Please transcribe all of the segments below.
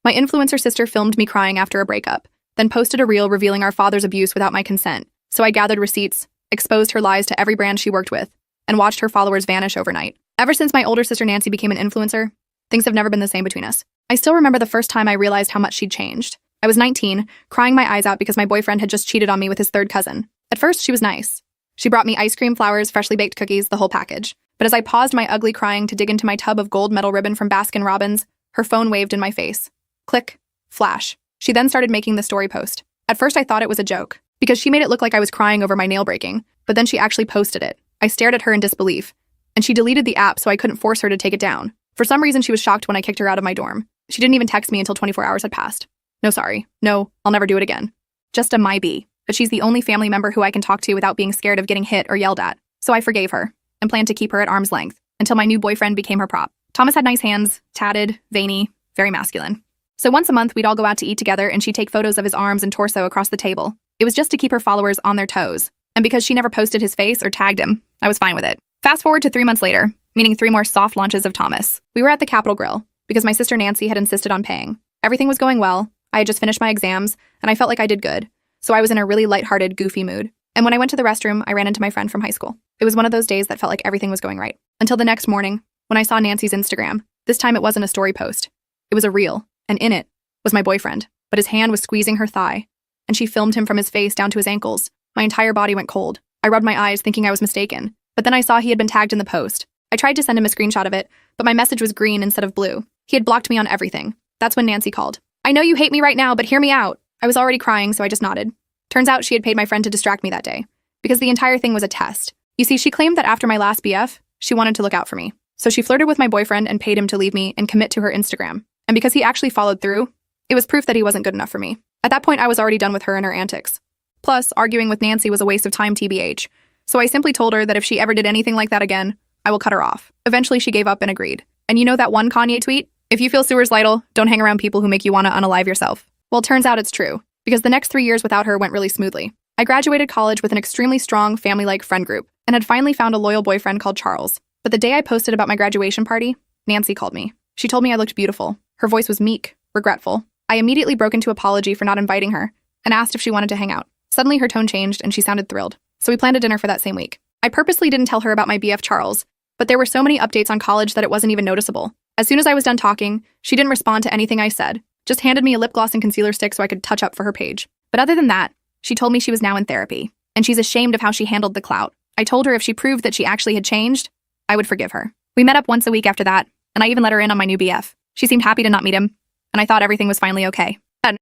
My influencer sister filmed me crying after a breakup, then posted a reel revealing our father's abuse without my consent. So I gathered receipts, exposed her lies to every brand she worked with, and watched her followers vanish overnight. Ever since my older sister Nancy became an influencer, things have never been the same between us. I still remember the first time I realized how much she'd changed. I was 19, crying my eyes out because my boyfriend had just cheated on me with his third cousin. At first, she was nice. She brought me ice cream, flowers, freshly baked cookies, the whole package. But as I paused my ugly crying to dig into my tub of gold metal ribbon from Baskin-Robbins, her phone waved in my face. Click. Flash. She then started making the story post. At first, I thought it was a joke, because she made it look like I was crying over my nail breaking, but then she actually posted it. I stared at her in disbelief, and she deleted the app so I couldn't force her to take it down. For some reason, she was shocked when I kicked her out of my dorm. She didn't even text me until 24 hours had passed. No, sorry. No, I'll never do it again. Just a my-bee. But she's the only family member who I can talk to without being scared of getting hit or yelled at. So I forgave her, and planned to keep her at arm's length, until my new boyfriend became her prop. Thomas had nice hands, tatted, veiny, very masculine. So once a month, we'd all go out to eat together and she'd take photos of his arms and torso across the table. It was just to keep her followers on their toes. And because she never posted his face or tagged him, I was fine with it. Fast forward to 3 months later, meaning 3 more soft launches of Thomas. We were at the Capitol Grill, because my sister Nancy had insisted on paying. Everything was going well. I had just finished my exams, and I felt like I did good. So I was in a really lighthearted, goofy mood. And when I went to the restroom, I ran into my friend from high school. It was one of those days that felt like everything was going right. Until the next morning, when I saw Nancy's Instagram. This time it wasn't a story post. It was a reel, and in it was my boyfriend. But his hand was squeezing her thigh, and she filmed him from his face down to his ankles. My entire body went cold. I rubbed my eyes thinking I was mistaken. But then I saw he had been tagged in the post. I tried to send him a screenshot of it, but my message was green instead of blue. He had blocked me on everything. That's when Nancy called. I know you hate me right now, but hear me out. I was already crying, so I just nodded. Turns out she had paid my friend to distract me that day, because the entire thing was a test. You see, she claimed that after my last BF, she wanted to look out for me. So she flirted with my boyfriend and paid him to leave me and commit to her Instagram. And because he actually followed through, it was proof that he wasn't good enough for me. At that point, I was already done with her and her antics. Plus, arguing with Nancy was a waste of time TBH. So I simply told her that if she ever did anything like that again, I will cut her off. Eventually, she gave up and agreed. And you know that one Kanye tweet? If you feel Sewers Lytle, don't hang around people who make you want to unalive yourself. Well, turns out it's true, because the next 3 years without her went really smoothly. I graduated college with an extremely strong family-like friend group and had finally found a loyal boyfriend called Charles. But the day I posted about my graduation party, Nancy called me. She told me I looked beautiful. Her voice was meek, regretful. I immediately broke into apology for not inviting her and asked if she wanted to hang out. Suddenly, her tone changed and she sounded thrilled. So we planned a dinner for that same week. I purposely didn't tell her about my BF Charles, but there were so many updates on college that it wasn't even noticeable. As soon as I was done talking, she didn't respond to anything I said, just handed me a lip gloss and concealer stick so I could touch up for her page. But other than that, she told me she was now in therapy, and she's ashamed of how she handled the clout. I told her if she proved that she actually had changed, I would forgive her. We met up once a week after that, and I even let her in on my new BF. She seemed happy to not meet him, and I thought everything was finally okay.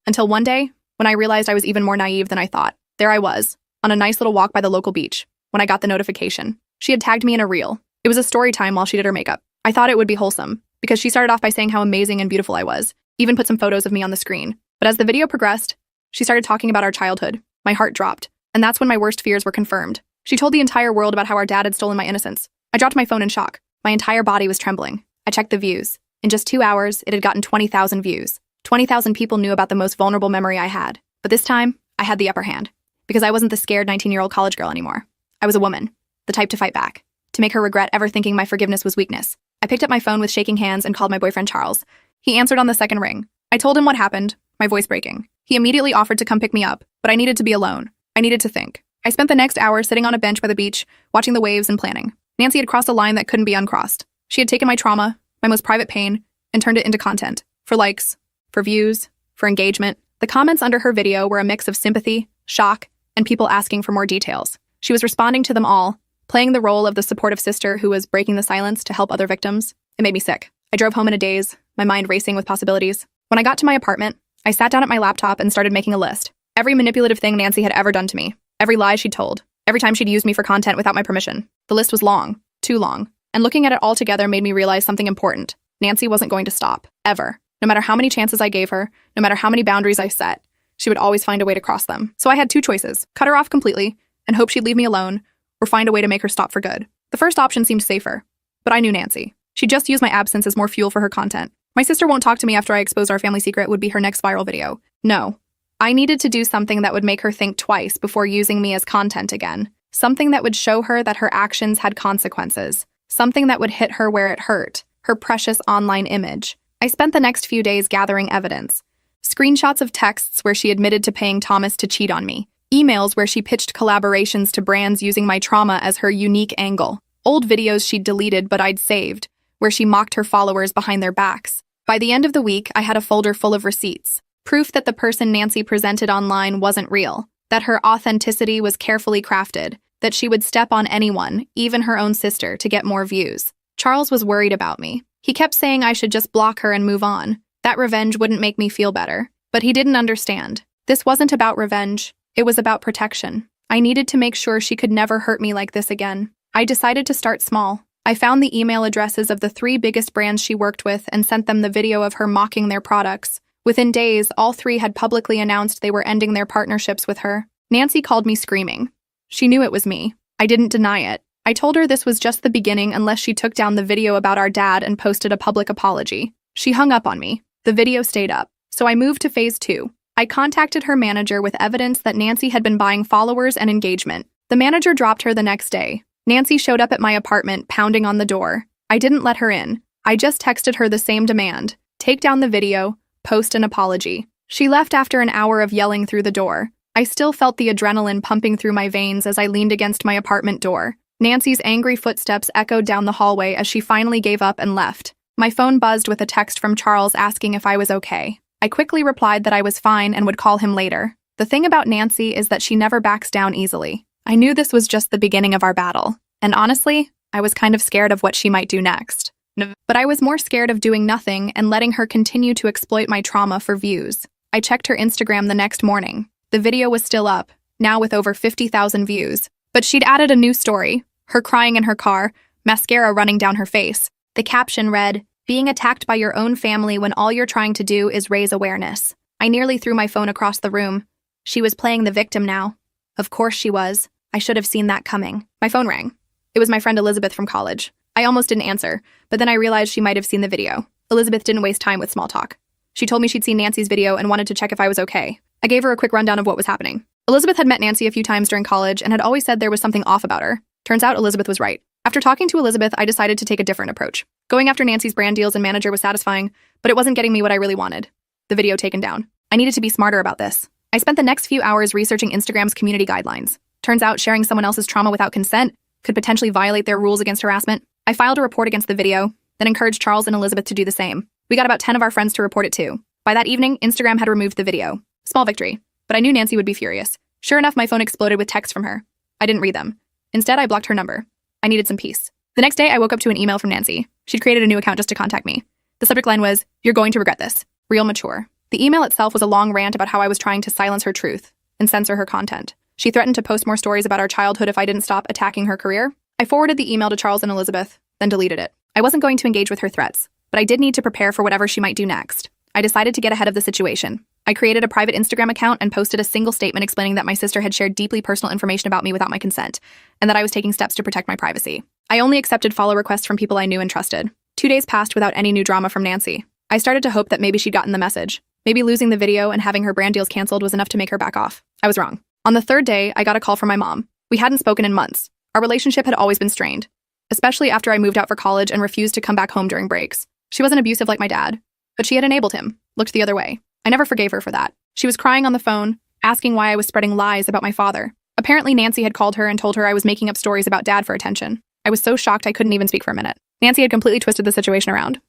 Until one day, when I realized I was even more naive than I thought. There I was, on a nice little walk by the local beach, when I got the notification. She had tagged me in a reel. It was a story time while she did her makeup. I thought it would be wholesome, because she started off by saying how amazing and beautiful I was, even put some photos of me on the screen. But as the video progressed, she started talking about our childhood. My heart dropped, and that's when my worst fears were confirmed. She told the entire world about how our dad had stolen my innocence. I dropped my phone in shock. My entire body was trembling. I checked the views. In just 2 hours, it had gotten 20,000 views. 20,000 people knew about the most vulnerable memory I had. But this time, I had the upper hand, because I wasn't the scared 19-year-old college girl anymore. I was a woman, the type to fight back, to make her regret ever thinking my forgiveness was weakness. I picked up my phone with shaking hands and called my boyfriend Charles. He answered on the second ring. I told him what happened, my voice breaking. He immediately offered to come pick me up, but I needed to be alone. I needed to think. I spent the next hour sitting on a bench by the beach, watching the waves and planning. Nancy had crossed a line that couldn't be uncrossed. She had taken my trauma, my most private pain, and turned it into content. For likes, for views, for engagement. The comments under her video were a mix of sympathy, shock, and people asking for more details. She was responding to them all, playing the role of the supportive sister who was breaking the silence to help other victims. It made me sick. I drove home in a daze, my mind racing with possibilities. When I got to my apartment, I sat down at my laptop and started making a list. Every manipulative thing Nancy had ever done to me. Every lie she'd told. Every time she'd used me for content without my permission. The list was long. Too long. And looking at it all together made me realize something important. Nancy wasn't going to stop. Ever. No matter how many chances I gave her, no matter how many boundaries I set, she would always find a way to cross them. So I had 2 choices. Cut her off completely and hope she'd leave me alone, or find a way to make her stop for good. The first option seemed safer, but I knew Nancy. She'd just use my absence as more fuel for her content. My sister won't talk to me after I expose our family secret would be her next viral video. No. I needed to do something that would make her think twice before using me as content again. Something that would show her that her actions had consequences. Something that would hit her where it hurt, her precious online image. I spent the next few days gathering evidence. Screenshots of texts where she admitted to paying Thomas to cheat on me. Emails where she pitched collaborations to brands using my trauma as her unique angle. Old videos she'd deleted but I'd saved, where she mocked her followers behind their backs. By the end of the week, I had a folder full of receipts. Proof that the person Nancy presented online wasn't real. That her authenticity was carefully crafted. That she would step on anyone, even her own sister, to get more views. Charles was worried about me. He kept saying I should just block her and move on. That revenge wouldn't make me feel better. But he didn't understand. This wasn't about revenge. It was about protection. I needed to make sure she could never hurt me like this again. I decided to start small. I found the email addresses of the 3 biggest brands she worked with and sent them the video of her mocking their products. Within days, all 3 had publicly announced they were ending their partnerships with her. Nancy called me screaming. She knew it was me. I didn't deny it. I told her this was just the beginning unless she took down the video about our dad and posted a public apology. She hung up on me. The video stayed up. So I moved to phase 2. I contacted her manager with evidence that Nancy had been buying followers and engagement. The manager dropped her the next day. Nancy showed up at my apartment, pounding on the door. I didn't let her in. I just texted her the same demand. Take down the video, post an apology. She left after an hour of yelling through the door. I still felt the adrenaline pumping through my veins as I leaned against my apartment door. Nancy's angry footsteps echoed down the hallway as she finally gave up and left. My phone buzzed with a text from Charles asking if I was okay. I quickly replied that I was fine and would call him later. The thing about Nancy is that she never backs down easily. I knew this was just the beginning of our battle. And honestly, I was kind of scared of what she might do next. But I was more scared of doing nothing and letting her continue to exploit my trauma for views. I checked her Instagram the next morning. The video was still up, now with over 50,000 views. But she'd added a new story, her crying in her car, mascara running down her face. The caption read, "Being attacked by your own family when all you're trying to do is raise awareness." I nearly threw my phone across the room. She was playing the victim now. Of course she was. I should have seen that coming. My phone rang. It was my friend Elizabeth from college. I almost didn't answer, but then I realized she might have seen the video. Elizabeth didn't waste time with small talk. She told me she'd seen Nancy's video and wanted to check if I was okay. I gave her a quick rundown of what was happening. Elizabeth had met Nancy a few times during college and had always said there was something off about her. Turns out Elizabeth was right. After talking to Elizabeth, I decided to take a different approach. Going after Nancy's brand deals and manager was satisfying, but it wasn't getting me what I really wanted. The video taken down. I needed to be smarter about this. I spent the next few hours researching Instagram's community guidelines. Turns out sharing someone else's trauma without consent could potentially violate their rules against harassment. I filed a report against the video, then encouraged Charles and Elizabeth to do the same. We got about 10 of our friends to report it too. By that evening, Instagram had removed the video. Small victory, but I knew Nancy would be furious. Sure enough, my phone exploded with texts from her. I didn't read them. Instead, I blocked her number. I needed some peace. The next day, I woke up to an email from Nancy. She'd created a new account just to contact me. The subject line was, "You're going to regret this. Real mature." The email itself was a long rant about how I was trying to silence her truth and censor her content. She threatened to post more stories about our childhood if I didn't stop attacking her career. I forwarded the email to Charles and Elizabeth, then deleted it. I wasn't going to engage with her threats, but I did need to prepare for whatever she might do next. I decided to get ahead of the situation. I created a private Instagram account and posted a single statement explaining that my sister had shared deeply personal information about me without my consent, and that I was taking steps to protect my privacy. I only accepted follow requests from people I knew and trusted. 2 days passed without any new drama from Nancy. I started to hope that maybe she'd gotten the message. Maybe losing the video and having her brand deals canceled was enough to make her back off. I was wrong. On the 3rd day, I got a call from my mom. We hadn't spoken in months. Our relationship had always been strained, especially after I moved out for college and refused to come back home during breaks. She wasn't abusive like my dad, but she had enabled him, looked the other way. I never forgave her for that. She was crying on the phone, asking why I was spreading lies about my father. Apparently, Nancy had called her and told her I was making up stories about dad for attention. I was so shocked I couldn't even speak for a minute. Nancy had completely twisted the situation around.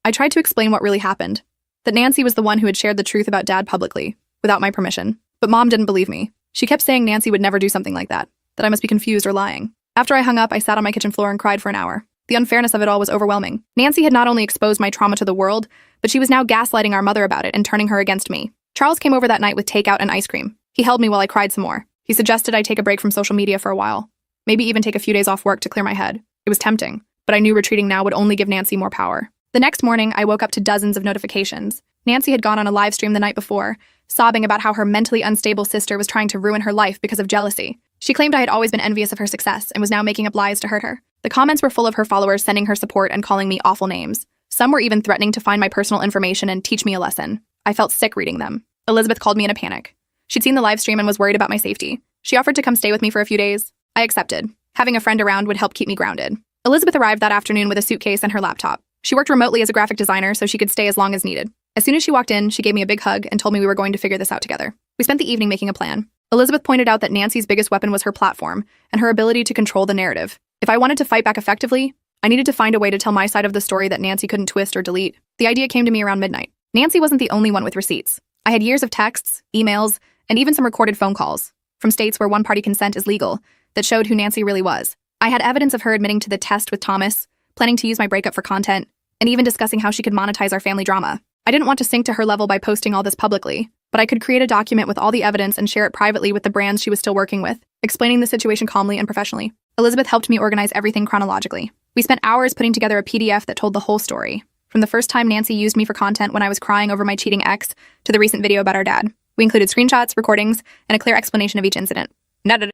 I tried to explain what really happened, that Nancy was the one who had shared the truth about dad publicly, without my permission. But Mom didn't believe me. She kept saying Nancy would never do something like that I must be confused or lying. After I hung up, I sat on my kitchen floor and cried for an hour. The unfairness of it all was overwhelming. Nancy had not only exposed my trauma to the world, but she was now gaslighting our mother about it and turning her against me. Charles came over that night with takeout and ice cream. He held me while I cried some more. He suggested I take a break from social media for a while. Maybe even take a few days off work to clear my head. It was tempting, but I knew retreating now would only give Nancy more power. The next morning, I woke up to dozens of notifications. Nancy had gone on a live stream the night before, sobbing about how her mentally unstable sister was trying to ruin her life because of jealousy. She claimed I had always been envious of her success and was now making up lies to hurt her. The comments were full of her followers sending her support and calling me awful names. Some were even threatening to find my personal information and teach me a lesson. I felt sick reading them. Elizabeth called me in a panic. She'd seen the live stream and was worried about my safety. She offered to come stay with me for a few days. I accepted. Having a friend around would help keep me grounded. Elizabeth arrived that afternoon with a suitcase and her laptop. She worked remotely as a graphic designer so she could stay as long as needed. As soon as she walked in, she gave me a big hug and told me we were going to figure this out together. We spent the evening making a plan. Elizabeth pointed out that Nancy's biggest weapon was her platform and her ability to control the narrative. If I wanted to fight back effectively, I needed to find a way to tell my side of the story that Nancy couldn't twist or delete. The idea came to me around midnight. Nancy wasn't the only one with receipts. I had years of texts, emails, and even some recorded phone calls from states where one-party consent is legal that showed who Nancy really was. I had evidence of her admitting to the test with Thomas, planning to use my breakup for content, and even discussing how she could monetize our family drama. I didn't want to sink to her level by posting all this publicly, but I could create a document with all the evidence and share it privately with the brands she was still working with, explaining the situation calmly and professionally. Elizabeth helped me organize everything chronologically. We spent hours putting together a PDF that told the whole story, from the first time Nancy used me for content when I was crying over my cheating ex to the recent video about our dad. We included screenshots, recordings, and a clear explanation of each incident.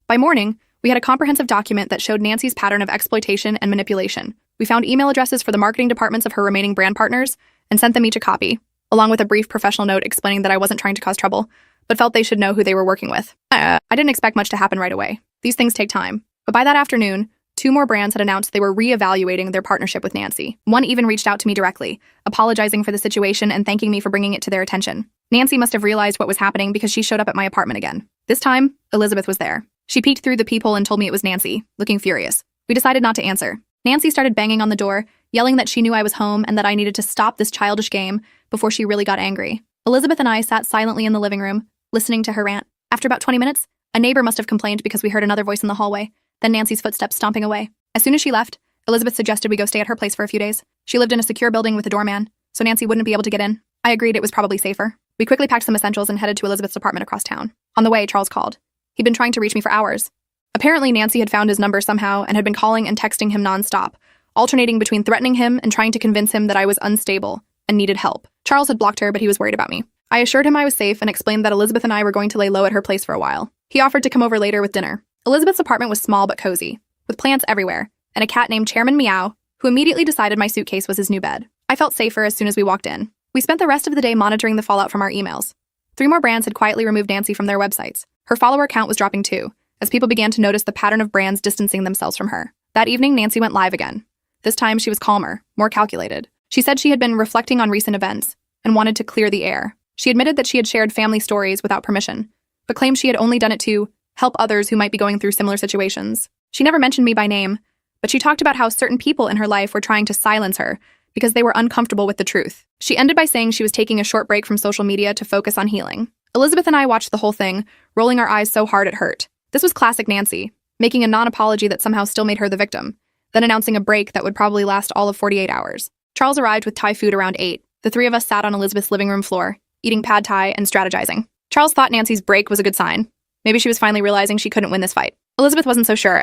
By morning, we had a comprehensive document that showed Nancy's pattern of exploitation and manipulation. We found email addresses for the marketing departments of her remaining brand partners and sent them each a copy, along with a brief professional note explaining that I wasn't trying to cause trouble, but felt they should know who they were working with. I didn't expect much to happen right away. These things take time. But by that afternoon, 2 more brands had announced they were reevaluating their partnership with Nancy. One even reached out to me directly, apologizing for the situation and thanking me for bringing it to their attention. Nancy must have realized what was happening because she showed up at my apartment again. This time, Elizabeth was there. She peeked through the peephole and told me it was Nancy, looking furious. We decided not to answer. Nancy started banging on the door, yelling that she knew I was home and that I needed to stop this childish game before she really got angry. Elizabeth and I sat silently in the living room, listening to her rant. After about 20 minutes, a neighbor must have complained because we heard another voice in the hallway, then Nancy's footsteps stomping away. As soon as she left, Elizabeth suggested we go stay at her place for a few days. She lived in a secure building with a doorman, so Nancy wouldn't be able to get in. I agreed it was probably safer. We quickly packed some essentials and headed to Elizabeth's apartment across town. On the way, Charles called. He'd been trying to reach me for hours. Apparently, Nancy had found his number somehow and had been calling and texting him nonstop, alternating between threatening him and trying to convince him that I was unstable and needed help. Charles had blocked her, but he was worried about me. I assured him I was safe and explained that Elizabeth and I were going to lay low at her place for a while. He offered to come over later with dinner. Elizabeth's apartment was small but cozy, with plants everywhere, and a cat named Chairman Meow, who immediately decided my suitcase was his new bed. I felt safer as soon as we walked in. We spent the rest of the day monitoring the fallout from our emails. 3 more brands had quietly removed Nancy from their websites. Her follower count was dropping too, as people began to notice the pattern of brands distancing themselves from her. That evening, Nancy went live again. This time, she was calmer, more calculated. She said she had been reflecting on recent events and wanted to clear the air. She admitted that she had shared family stories without permission, but claimed she had only done it to help others who might be going through similar situations. She never mentioned me by name, but she talked about how certain people in her life were trying to silence her because they were uncomfortable with the truth. She ended by saying she was taking a short break from social media to focus on healing. Elizabeth and I watched the whole thing, rolling our eyes so hard it hurt. This was classic Nancy, making a non-apology that somehow still made her the victim, then announcing a break that would probably last all of 48 hours. Charles arrived with Thai food around 8. The 3 of us sat on Elizabeth's living room floor, eating pad Thai and strategizing. Charles thought Nancy's break was a good sign. Maybe she was finally realizing she couldn't win this fight. Elizabeth wasn't so sure.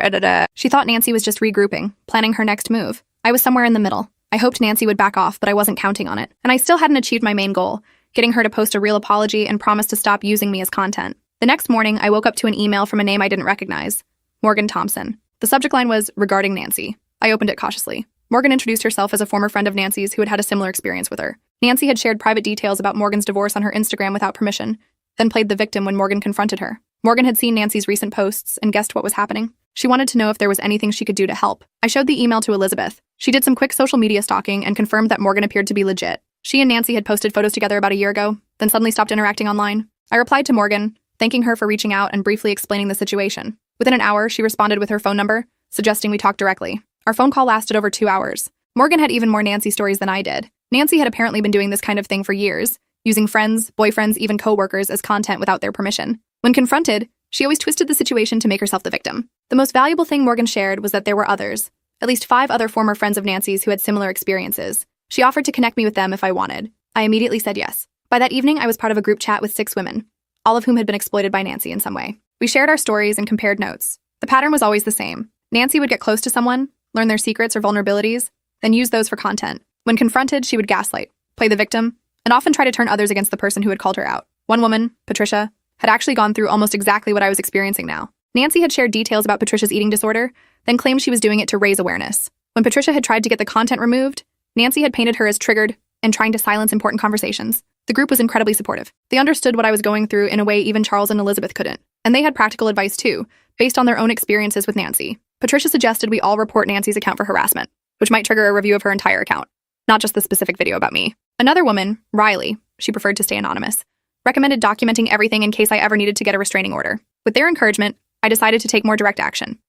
She thought Nancy was just regrouping, planning her next move. I was somewhere in the middle. I hoped Nancy would back off, but I wasn't counting on it. And I still hadn't achieved my main goal, getting her to post a real apology and promise to stop using me as content. The next morning, I woke up to an email from a name I didn't recognize, Morgan Thompson. The subject line was, "Regarding Nancy." I opened it cautiously. Morgan introduced herself as a former friend of Nancy's who had had a similar experience with her. Nancy had shared private details about Morgan's divorce on her Instagram without permission, then played the victim when Morgan confronted her. Morgan had seen Nancy's recent posts and guessed what was happening. She wanted to know if there was anything she could do to help. I showed the email to Elizabeth. She did some quick social media stalking and confirmed that Morgan appeared to be legit. She and Nancy had posted photos together about a year ago, then suddenly stopped interacting online. I replied to Morgan, thanking her for reaching out and briefly explaining the situation. Within an hour, she responded with her phone number, suggesting we talk directly. Our phone call lasted over 2 hours. Morgan had even more Nancy stories than I did. Nancy had apparently been doing this kind of thing for years, using friends, boyfriends, even coworkers as content without their permission. When confronted, she always twisted the situation to make herself the victim. The most valuable thing Morgan shared was that there were others, at least 5 other former friends of Nancy's who had similar experiences. She offered to connect me with them if I wanted. I immediately said yes. By that evening, I was part of a group chat with 6 women, all of whom had been exploited by Nancy in some way. We shared our stories and compared notes. The pattern was always the same. Nancy would get close to someone, learn their secrets or vulnerabilities, then use those for content. When confronted, she would gaslight, play the victim, and often try to turn others against the person who had called her out. One woman, Patricia, had actually gone through almost exactly what I was experiencing now. Nancy had shared details about Patricia's eating disorder, then claimed she was doing it to raise awareness. When Patricia had tried to get the content removed, Nancy had painted her as triggered and trying to silence important conversations. The group was incredibly supportive. They understood what I was going through in a way even Charles and Elizabeth couldn't. And they had practical advice too, based on their own experiences with Nancy. Patricia suggested we all report Nancy's account for harassment, which might trigger a review of her entire account. not just the specific video about me. Another woman, Riley, she preferred to stay anonymous, recommended documenting everything in case I ever needed to get a restraining order. With their encouragement, I decided to take more direct action.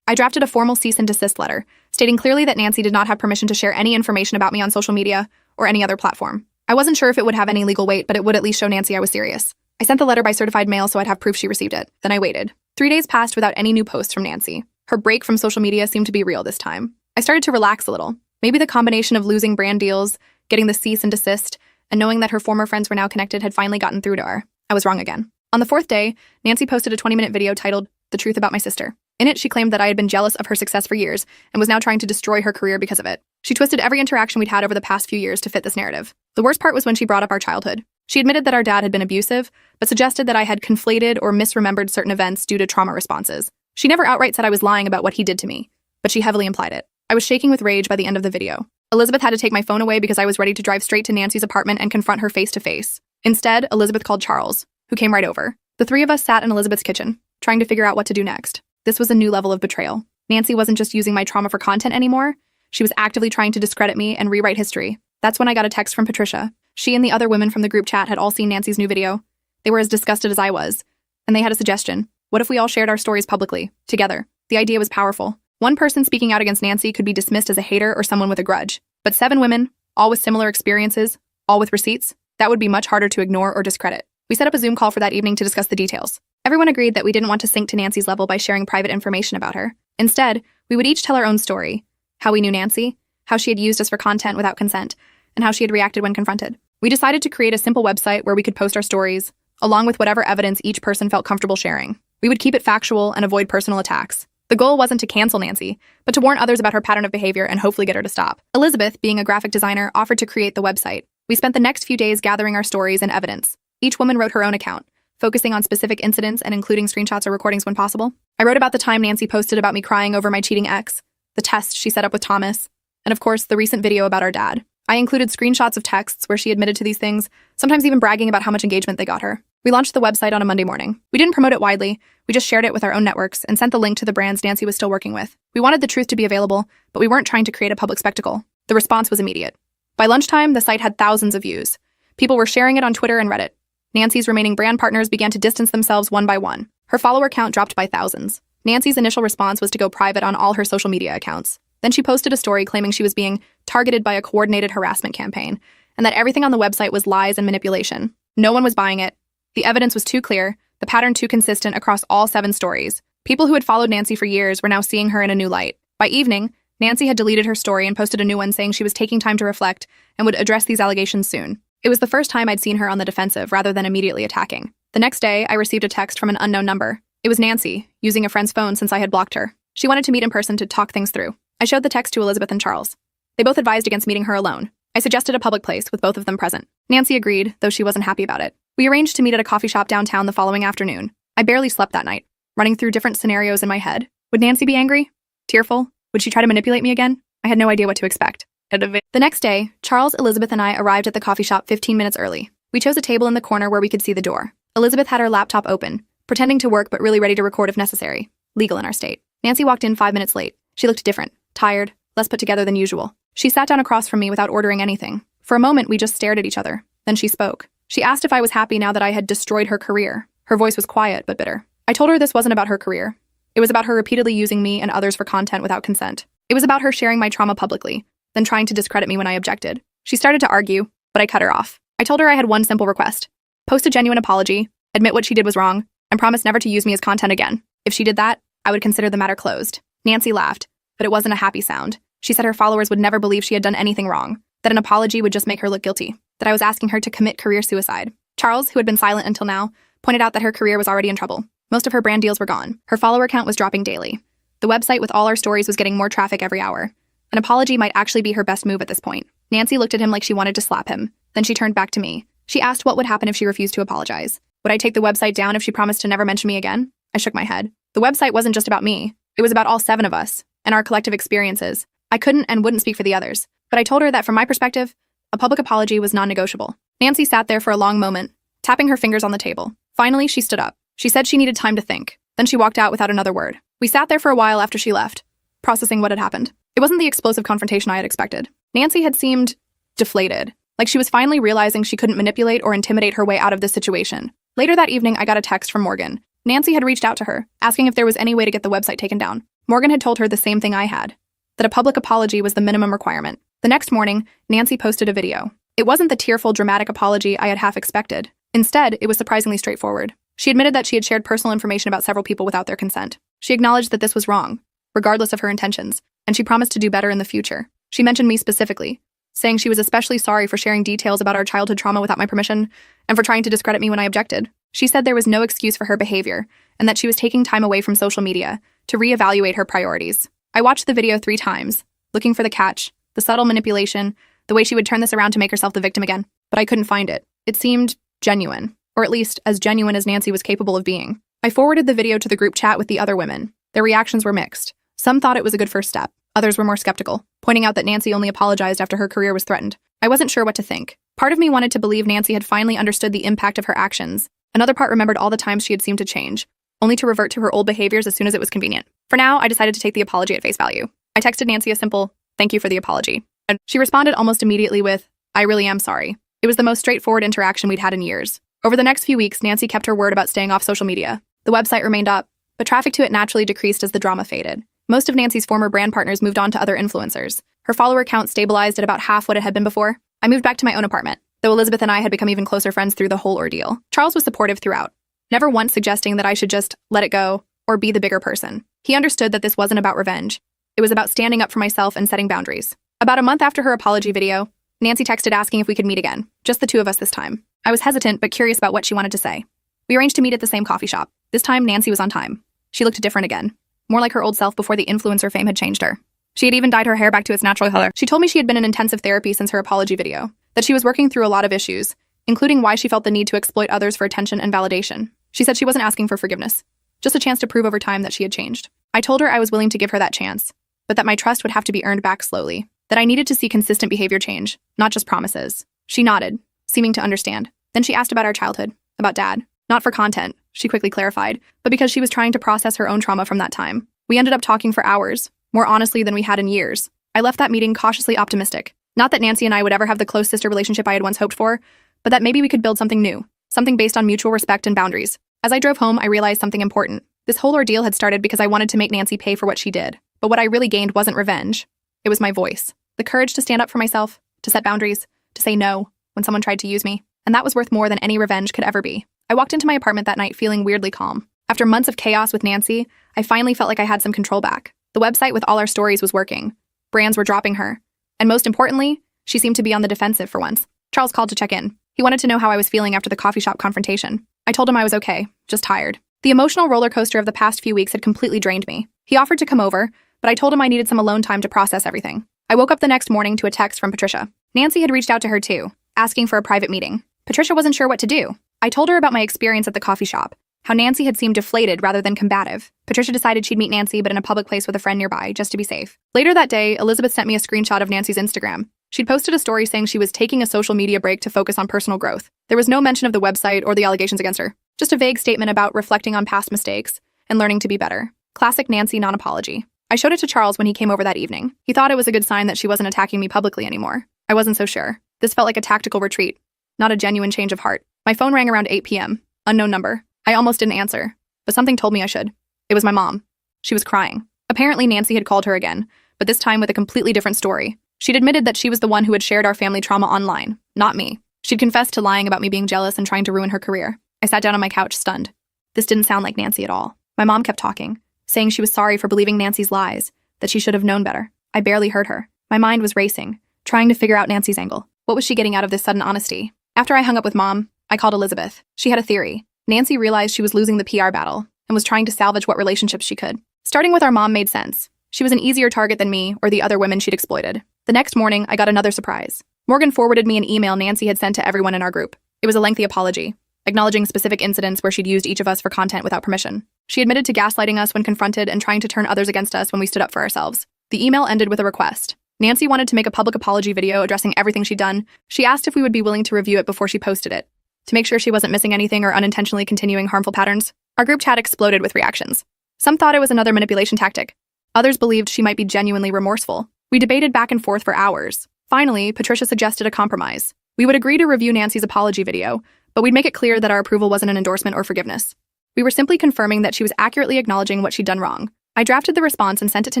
I drafted a formal cease and desist letter, stating clearly that Nancy did not have permission to share any information about me on social media or any other platform. I wasn't sure if it would have any legal weight, but it would at least show Nancy I was serious. I sent the letter by certified mail so I'd have proof she received it. Then I waited. 3 days passed without any new posts from Nancy. Her break from social media seemed to be real this time. I started to relax a little. Maybe the combination of losing brand deals, getting the cease and desist, and knowing that her former friends were now connected had finally gotten through to her. I was wrong again. On the 4th day, Nancy posted a 20-minute video titled, "The Truth About My Sister." In it, she claimed that I had been jealous of her success for years and was now trying to destroy her career because of it. She twisted every interaction we'd had over the past few years to fit this narrative. The worst part was when she brought up our childhood. She admitted that our dad had been abusive, but suggested that I had conflated or misremembered certain events due to trauma responses. She never outright said I was lying about what he did to me, but she heavily implied it. I was shaking with rage by the end of the video. Elizabeth had to take my phone away because I was ready to drive straight to Nancy's apartment and confront her face to face. Instead, Elizabeth called Charles, who came right over. The 3 of us sat in Elizabeth's kitchen, trying to figure out what to do next. This was a new level of betrayal. Nancy wasn't just using my trauma for content anymore. She was actively trying to discredit me and rewrite history. That's when I got a text from Patricia. She and the other women from the group chat had all seen Nancy's new video. They were as disgusted as I was. And they had a suggestion. What if we all shared our stories publicly, together? The idea was powerful. One person speaking out against Nancy could be dismissed as a hater or someone with a grudge. But 7 women, all with similar experiences, all with receipts, that would be much harder to ignore or discredit. We set up a Zoom call for that evening to discuss the details. Everyone agreed that we didn't want to sink to Nancy's level by sharing private information about her. Instead, we would each tell our own story. How we knew Nancy, how she had used us for content without consent, and how she had reacted when confronted. We decided to create a simple website where we could post our stories, along with whatever evidence each person felt comfortable sharing. We would keep it factual and avoid personal attacks. The goal wasn't to cancel Nancy, but to warn others about her pattern of behavior and hopefully get her to stop. Elizabeth, being a graphic designer, offered to create the website. We spent the next few days gathering our stories and evidence. Each woman wrote her own account, focusing on specific incidents and including screenshots or recordings when possible. I wrote about the time Nancy posted about me crying over my cheating ex, the test she set up with Thomas, and of course, the recent video about our dad. I included screenshots of texts where she admitted to these things, sometimes even bragging about how much engagement they got her. We launched the website on a Monday morning. We didn't promote it widely, we just shared it with our own networks and sent the link to the brands Nancy was still working with. We wanted the truth to be available, but we weren't trying to create a public spectacle. The response was immediate. By lunchtime, the site had thousands of views. People were sharing it on Twitter and Reddit. Nancy's remaining brand partners began to distance themselves one by one. Her follower count dropped by thousands. Nancy's initial response was to go private on all her social media accounts. Then she posted a story claiming she was being targeted by a coordinated harassment campaign, and that everything on the website was lies and manipulation. No one was buying it. The evidence was too clear, the pattern too consistent across all 7 stories. People who had followed Nancy for years were now seeing her in a new light. By evening, Nancy had deleted her story and posted a new one saying she was taking time to reflect and would address these allegations soon. It was the first time I'd seen her on the defensive rather than immediately attacking. The next day, I received a text from an unknown number. It was Nancy, using a friend's phone since I had blocked her. She wanted to meet in person to talk things through. I showed the text to Elizabeth and Charles. They both advised against meeting her alone. I suggested a public place with both of them present. Nancy agreed, though she wasn't happy about it. We arranged to meet at a coffee shop downtown the following afternoon. I barely slept that night, running through different scenarios in my head. Would Nancy be angry? Tearful? Would she try to manipulate me again? I had no idea what to expect. The next day, Charles, Elizabeth, and I arrived at the coffee shop 15 minutes early. We chose a table in the corner where we could see the door. Elizabeth had her laptop open, pretending to work but really ready to record if necessary. Legal in our state. Nancy walked in 5 minutes late. She looked different, tired, less put together than usual. She sat down across from me without ordering anything. For a moment, we just stared at each other. Then she spoke. She asked if I was happy now that I had destroyed her career. Her voice was quiet but bitter. I told her this wasn't about her career. It was about her repeatedly using me and others for content without consent. It was about her sharing my trauma publicly, then trying to discredit me when I objected. She started to argue, but I cut her off. I told her I had one simple request. Post a genuine apology, admit what she did was wrong, and promise never to use me as content again. If she did that, I would consider the matter closed. Nancy laughed, but it wasn't a happy sound. She said her followers would never believe she had done anything wrong, that an apology would just make her look guilty, that I was asking her to commit career suicide. Charles, who had been silent until now, pointed out that her career was already in trouble. Most of her brand deals were gone. Her follower count was dropping daily. The website with all our stories was getting more traffic every hour. An apology might actually be her best move at this point. Nancy looked at him like she wanted to slap him. Then she turned back to me. She asked what would happen if she refused to apologize. Would I take the website down if she promised to never mention me again? I shook my head. The website wasn't just about me. It was about all 7 of us and our collective experiences. I couldn't and wouldn't speak for the others, but I told her that from my perspective, a public apology was non-negotiable. Nancy sat there for a long moment, tapping her fingers on the table. Finally, she stood up. She said she needed time to think. Then she walked out without another word. We sat there for a while after she left, processing what had happened. It wasn't the explosive confrontation I had expected. Nancy had seemed deflated, like she was finally realizing she couldn't manipulate or intimidate her way out of this situation. Later that evening, I got a text from Morgan. Nancy had reached out to her, asking if there was any way to get the website taken down. Morgan had told her the same thing I had, that a public apology was the minimum requirement. The next morning, Nancy posted a video. It wasn't the tearful, dramatic apology I had half expected. Instead, it was surprisingly straightforward. She admitted that she had shared personal information about several people without their consent. She acknowledged that this was wrong, regardless of her intentions, and she promised to do better in the future. She mentioned me specifically, saying she was especially sorry for sharing details about our childhood trauma without my permission, and for trying to discredit me when I objected. She said there was no excuse for her behavior, and that she was taking time away from social media to reevaluate her priorities. I watched the video 3 times, looking for the catch, the subtle manipulation, the way she would turn this around to make herself the victim again, but I couldn't find it. It seemed genuine, or at least as genuine as Nancy was capable of being. I forwarded the video to the group chat with the other women. Their reactions were mixed. Some thought it was a good first step. Others were more skeptical, pointing out that Nancy only apologized after her career was threatened. I wasn't sure what to think. Part of me wanted to believe Nancy had finally understood the impact of her actions. Another part remembered all the times she had seemed to change, only to revert to her old behaviors as soon as it was convenient. For now, I decided to take the apology at face value. I texted Nancy a simple, "Thank you for the apology." And she responded almost immediately with, "I really am sorry." It was the most straightforward interaction we'd had in years. Over the next few weeks, Nancy kept her word about staying off social media. The website remained up, but traffic to it naturally decreased as the drama faded. Most of Nancy's former brand partners moved on to other influencers. Her follower count stabilized at about half what it had been before. I moved back to my own apartment, though Elizabeth and I had become even closer friends through the whole ordeal. Charles was supportive throughout, never once suggesting that I should just let it go or be the bigger person. He understood that this wasn't about revenge. It was about standing up for myself and setting boundaries. About a month after her apology video, Nancy texted asking if we could meet again, just the two of us this time. I was hesitant but curious about what she wanted to say. We arranged to meet at the same coffee shop. This time, Nancy was on time. She looked different again, more like her old self before the influencer fame had changed her. She had even dyed her hair back to its natural color. She told me she had been in intensive therapy since her apology video, that she was working through a lot of issues, including why she felt the need to exploit others for attention and validation. She said she wasn't asking for forgiveness, just a chance to prove over time that she had changed. I told her I was willing to give her that chance, but that my trust would have to be earned back slowly, that I needed to see consistent behavior change, not just promises. She nodded, seeming to understand. Then she asked about our childhood, about Dad. Not for content, she quickly clarified, but because she was trying to process her own trauma from that time. We ended up talking for hours, more honestly than we had in years. I left that meeting cautiously optimistic. Not that Nancy and I would ever have the close sister relationship I had once hoped for, but that maybe we could build something new, something based on mutual respect and boundaries. As I drove home, I realized something important. This whole ordeal had started because I wanted to make Nancy pay for what she did. But what I really gained wasn't revenge. It was my voice. The courage to stand up for myself, to set boundaries, to say no when someone tried to use me. And that was worth more than any revenge could ever be. I walked into my apartment that night feeling weirdly calm. After months of chaos with Nancy, I finally felt like I had some control back. The website with all our stories was working. Brands were dropping her. And most importantly, she seemed to be on the defensive for once. Charles called to check in. He wanted to know how I was feeling after the coffee shop confrontation. I told him I was okay, just tired. The emotional roller coaster of the past few weeks had completely drained me. He offered to come over, but I told him I needed some alone time to process everything. I woke up the next morning to a text from Patricia. Nancy had reached out to her too, asking for a private meeting. Patricia wasn't sure what to do. I told her about my experience at the coffee shop, how Nancy had seemed deflated rather than combative. Patricia decided she'd meet Nancy, but in a public place with a friend nearby, just to be safe. Later that day, Elizabeth sent me a screenshot of Nancy's Instagram. She'd posted a story saying she was taking a social media break to focus on personal growth. There was no mention of the website or the allegations against her, just a vague statement about reflecting on past mistakes and learning to be better. Classic Nancy non-apology. I showed it to Charles when he came over that evening. He thought it was a good sign that she wasn't attacking me publicly anymore. I wasn't so sure. This felt like a tactical retreat, not a genuine change of heart. My phone rang around 8 p.m. Unknown number. I almost didn't answer, but something told me I should. It was my mom. She was crying. Apparently Nancy had called her again, but this time with a completely different story. She'd admitted that she was the one who had shared our family trauma online, not me. She'd confessed to lying about me being jealous and trying to ruin her career. I sat down on my couch, stunned. This didn't sound like Nancy at all. My mom kept talking, saying she was sorry for believing Nancy's lies, that she should have known better. I barely heard her. My mind was racing, trying to figure out Nancy's angle. What was she getting out of this sudden honesty? After I hung up with Mom, I called Elizabeth. She had a theory. Nancy realized she was losing the PR battle and was trying to salvage what relationships she could. Starting with our mom made sense. She was an easier target than me or the other women she'd exploited. The next morning, I got another surprise. Morgan forwarded me an email Nancy had sent to everyone in our group. It was a lengthy apology, acknowledging specific incidents where she'd used each of us for content without permission. She admitted to gaslighting us when confronted and trying to turn others against us when we stood up for ourselves. The email ended with a request. Nancy wanted to make a public apology video addressing everything she'd done. She asked if we would be willing to review it before she posted it, to make sure she wasn't missing anything or unintentionally continuing harmful patterns. Our group chat exploded with reactions. Some thought it was another manipulation tactic. Others believed she might be genuinely remorseful. We debated back and forth for hours. Finally, Patricia suggested a compromise. We would agree to review Nancy's apology video, but we'd make it clear that our approval wasn't an endorsement or forgiveness. We were simply confirming that she was accurately acknowledging what she'd done wrong. I drafted the response and sent it to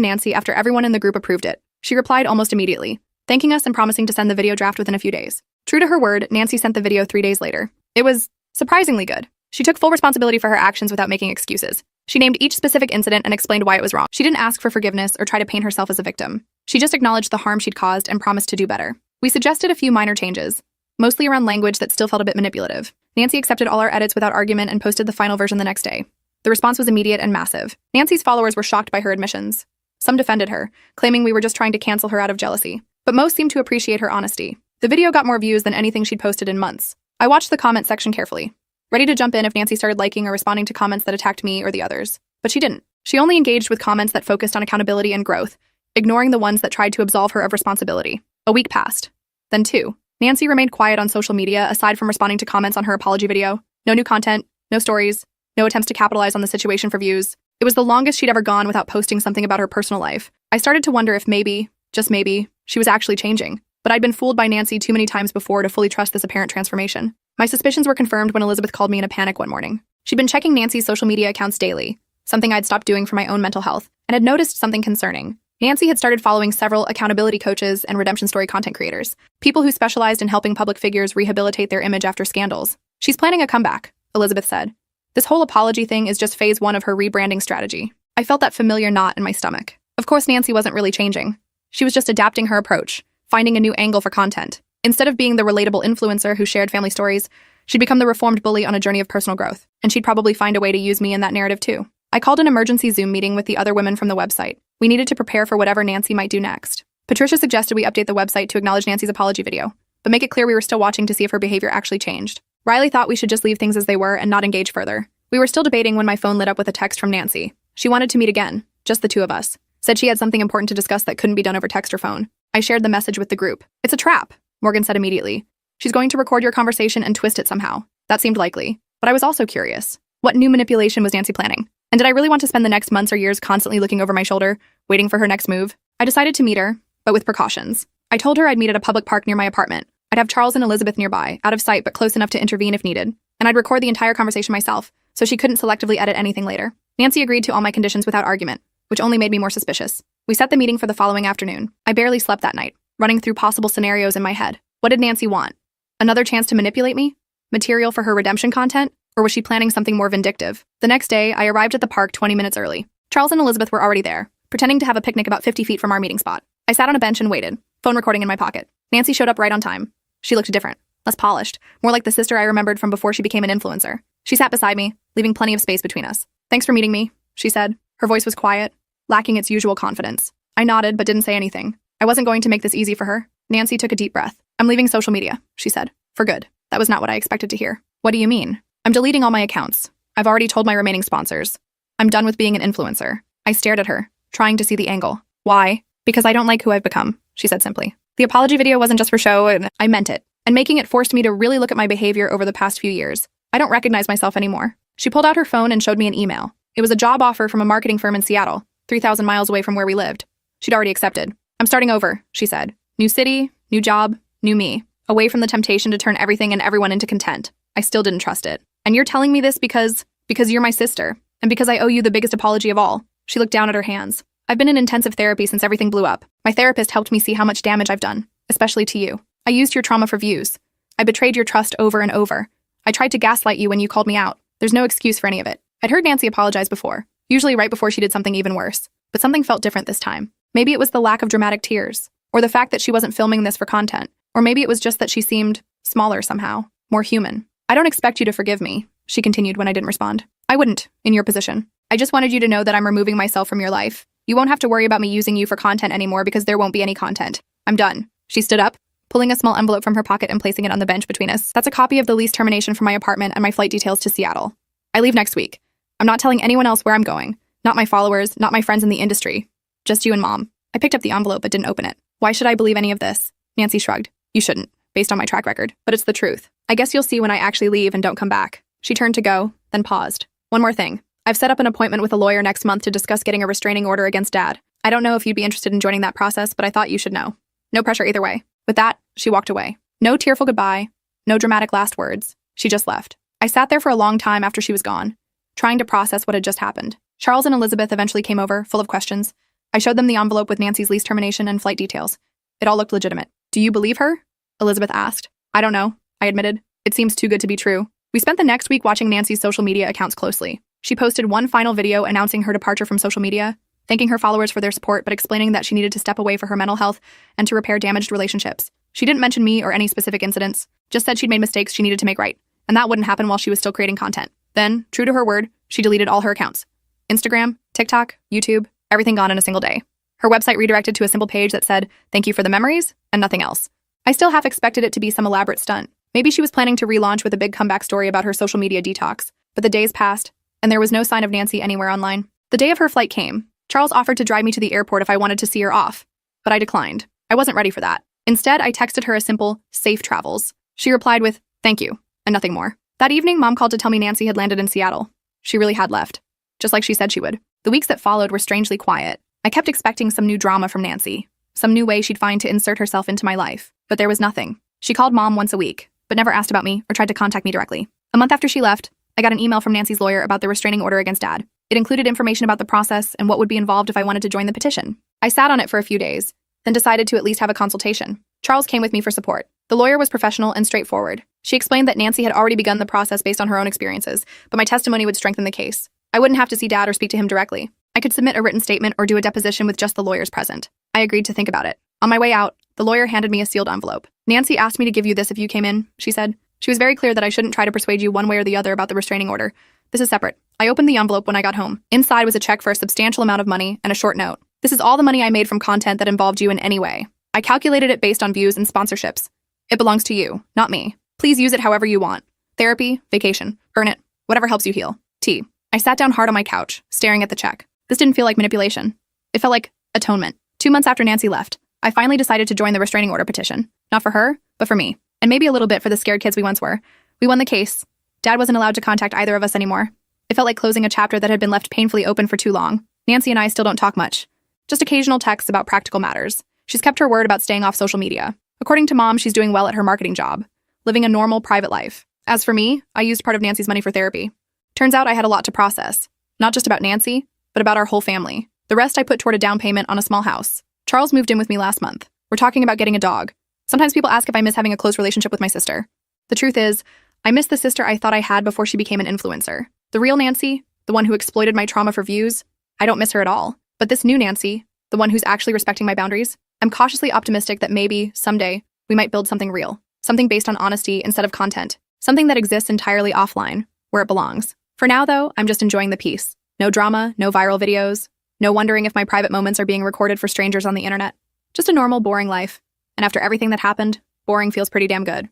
Nancy after everyone in the group approved it. She replied almost immediately, thanking us and promising to send the video draft within a few days. True to her word, Nancy sent the video 3 days later. It was surprisingly good. She took full responsibility for her actions without making excuses. She named each specific incident and explained why it was wrong. She didn't ask for forgiveness or try to paint herself as a victim. She just acknowledged the harm she'd caused and promised to do better. We suggested a few minor changes, mostly around language that still felt a bit manipulative. Nancy accepted all our edits without argument and posted the final version the next day. The response was immediate and massive. Nancy's followers were shocked by her admissions. Some defended her, claiming we were just trying to cancel her out of jealousy. But most seemed to appreciate her honesty. The video got more views than anything she'd posted in months. I watched the comment section carefully, ready to jump in if Nancy started liking or responding to comments that attacked me or the others. But she didn't. She only engaged with comments that focused on accountability and growth, ignoring the ones that tried to absolve her of responsibility. A week passed. Then 2. Nancy remained quiet on social media aside from responding to comments on her apology video. No new content, no stories, no attempts to capitalize on the situation for views. It was the longest she'd ever gone without posting something about her personal life. I started to wonder if maybe, just maybe, she was actually changing. But I'd been fooled by Nancy too many times before to fully trust this apparent transformation. My suspicions were confirmed when Elizabeth called me in a panic one morning. She'd been checking Nancy's social media accounts daily, something I'd stopped doing for my own mental health, and had noticed something concerning. Nancy had started following several accountability coaches and redemption story content creators, people who specialized in helping public figures rehabilitate their image after scandals. She's planning a comeback, Elizabeth said. This whole apology thing is just phase 1 of her rebranding strategy. I felt that familiar knot in my stomach. Of course, Nancy wasn't really changing. She was just adapting her approach, finding a new angle for content. Instead of being the relatable influencer who shared family stories, she'd become the reformed bully on a journey of personal growth. And she'd probably find a way to use me in that narrative too. I called an emergency Zoom meeting with the other women from the website. We needed to prepare for whatever Nancy might do next. Patricia suggested we update the website to acknowledge Nancy's apology video, but make it clear we were still watching to see if her behavior actually changed. Riley thought we should just leave things as they were and not engage further. We were still debating when my phone lit up with a text from Nancy. She wanted to meet again, just the 2 of us. Said she had something important to discuss that couldn't be done over text or phone. I shared the message with the group. It's a trap, Morgan said immediately. She's going to record your conversation and twist it somehow. That seemed likely. But I was also curious. What new manipulation was Nancy planning? And did I really want to spend the next months or years constantly looking over my shoulder, waiting for her next move? I decided to meet her, but with precautions. I told her I'd meet at a public park near my apartment. I'd have Charles and Elizabeth nearby, out of sight but close enough to intervene if needed. And I'd record the entire conversation myself, so she couldn't selectively edit anything later. Nancy agreed to all my conditions without argument, which only made me more suspicious. We set the meeting for the following afternoon. I barely slept that night, running through possible scenarios in my head. What did Nancy want? Another chance to manipulate me? Material for her redemption content? Or was she planning something more vindictive? The next day, I arrived at the park 20 minutes early. Charles and Elizabeth were already there, pretending to have a picnic about 50 feet from our meeting spot. I sat on a bench and waited, phone recording in my pocket. Nancy showed up right on time. She looked different, less polished, more like the sister I remembered from before she became an influencer. She sat beside me, leaving plenty of space between us. Thanks for meeting me, she said. Her voice was quiet, lacking its usual confidence. I nodded but didn't say anything. I wasn't going to make this easy for her. Nancy took a deep breath. I'm leaving social media, she said. For good. That was not what I expected to hear. What do you mean? I'm deleting all my accounts. I've already told my remaining sponsors. I'm done with being an influencer. I stared at her, trying to see the angle. Why? Because I don't like who I've become, she said simply. The apology video wasn't just for show, and I meant it. And making it forced me to really look at my behavior over the past few years. I don't recognize myself anymore. She pulled out her phone and showed me an email. It was a job offer from a marketing firm in Seattle, 3,000 miles away from where we lived. She'd already accepted. I'm starting over, she said. New city, new job, new me. Away from the temptation to turn everything and everyone into content. I still didn't trust it. And you're telling me this because you're my sister, and because I owe you the biggest apology of all. She looked down at her hands. I've been in intensive therapy since everything blew up. My therapist helped me see how much damage I've done, especially to you. I used your trauma for views. I betrayed your trust over and over. I tried to gaslight you when you called me out. There's no excuse for any of it. I'd heard Nancy apologize before, usually right before she did something even worse. But something felt different this time. Maybe it was the lack of dramatic tears, or the fact that she wasn't filming this for content, or maybe it was just that she seemed smaller somehow, more human. I don't expect you to forgive me, she continued when I didn't respond. I wouldn't, in your position. I just wanted you to know that I'm removing myself from your life. You won't have to worry about me using you for content anymore because there won't be any content. I'm done. She stood up, pulling a small envelope from her pocket and placing it on the bench between us. That's a copy of the lease termination for my apartment and my flight details to Seattle. I leave next week. I'm not telling anyone else where I'm going. Not my followers, not my friends in the industry. Just you and Mom. I picked up the envelope but didn't open it. Why should I believe any of this? Nancy shrugged. You shouldn't, based on my track record. But it's the truth. I guess you'll see when I actually leave and don't come back. She turned to go, then paused. One more thing. I've set up an appointment with a lawyer next month to discuss getting a restraining order against Dad. I don't know if you'd be interested in joining that process, but I thought you should know. No pressure either way. With that, she walked away. No tearful goodbye, no dramatic last words. She just left. I sat there for a long time after she was gone, trying to process what had just happened. Charles and Elizabeth eventually came over, full of questions. I showed them the envelope with Nancy's lease termination and flight details. It all looked legitimate. "Do you believe her?" Elizabeth asked. "I don't know," I admitted. "It seems too good to be true." We spent the next week watching Nancy's social media accounts closely. She posted one final video announcing her departure from social media, thanking her followers for their support but explaining that she needed to step away for her mental health and to repair damaged relationships. She didn't mention me or any specific incidents, just said she'd made mistakes she needed to make right, and that wouldn't happen while she was still creating content. Then, true to her word, she deleted all her accounts. Instagram, TikTok, YouTube, everything gone in a single day. Her website redirected to a simple page that said, "Thank you for the memories," and nothing else. I still half expected it to be some elaborate stunt. Maybe she was planning to relaunch with a big comeback story about her social media detox, but the days passed, and there was no sign of Nancy anywhere online. The day of her flight came. Charles offered to drive me to the airport if I wanted to see her off, but I declined. I wasn't ready for that. Instead, I texted her a simple, "Safe travels." She replied with, "Thank you," and nothing more. That evening, Mom called to tell me Nancy had landed in Seattle. She really had left, just like she said she would. The weeks that followed were strangely quiet. I kept expecting some new drama from Nancy, some new way she'd find to insert herself into my life, but there was nothing. She called Mom once a week, but never asked about me or tried to contact me directly. A month after she left, I got an email from Nancy's lawyer about the restraining order against Dad. It included information about the process and what would be involved if I wanted to join the petition. I sat on it for a few days, then decided to at least have a consultation. Charles came with me for support. The lawyer was professional and straightforward. She explained that Nancy had already begun the process based on her own experiences, but my testimony would strengthen the case. I wouldn't have to see Dad or speak to him directly. I could submit a written statement or do a deposition with just the lawyers present. I agreed to think about it. On my way out, the lawyer handed me a sealed envelope. "Nancy asked me to give you this if you came in," she said. She was very clear that I shouldn't try to persuade you one way or the other about the restraining order. "This is separate." I opened the envelope when I got home. Inside was a check for a substantial amount of money and a short note. "This is all the money I made from content that involved you in any way. I calculated it based on views and sponsorships. It belongs to you, not me. Please use it however you want. Therapy, vacation, earn it, whatever helps you heal. T." I sat down hard on my couch, staring at the check. This didn't feel like manipulation. It felt like atonement. 2 months after Nancy left, I finally decided to join the restraining order petition. Not for her, but for me. And maybe a little bit for the scared kids we once were. We won the case. Dad wasn't allowed to contact either of us anymore. It felt like closing a chapter that had been left painfully open for too long. Nancy and I still don't talk much. Just occasional texts about practical matters. She's kept her word about staying off social media. According to Mom, she's doing well at her marketing job, living a normal private life. As for me, I used part of Nancy's money for therapy. Turns out I had a lot to process. Not just about Nancy, but about our whole family. The rest I put toward a down payment on a small house. Charles moved in with me last month. We're talking about getting a dog. Sometimes people ask if I miss having a close relationship with my sister. The truth is, I miss the sister I thought I had before she became an influencer. The real Nancy, the one who exploited my trauma for views, I don't miss her at all. But this new Nancy, the one who's actually respecting my boundaries, I'm cautiously optimistic that maybe, someday, we might build something real. Something based on honesty instead of content. Something that exists entirely offline, where it belongs. For now, though, I'm just enjoying the peace. No drama, no viral videos, no wondering if my private moments are being recorded for strangers on the internet. Just a normal, boring life. And after everything that happened, boring feels pretty damn good.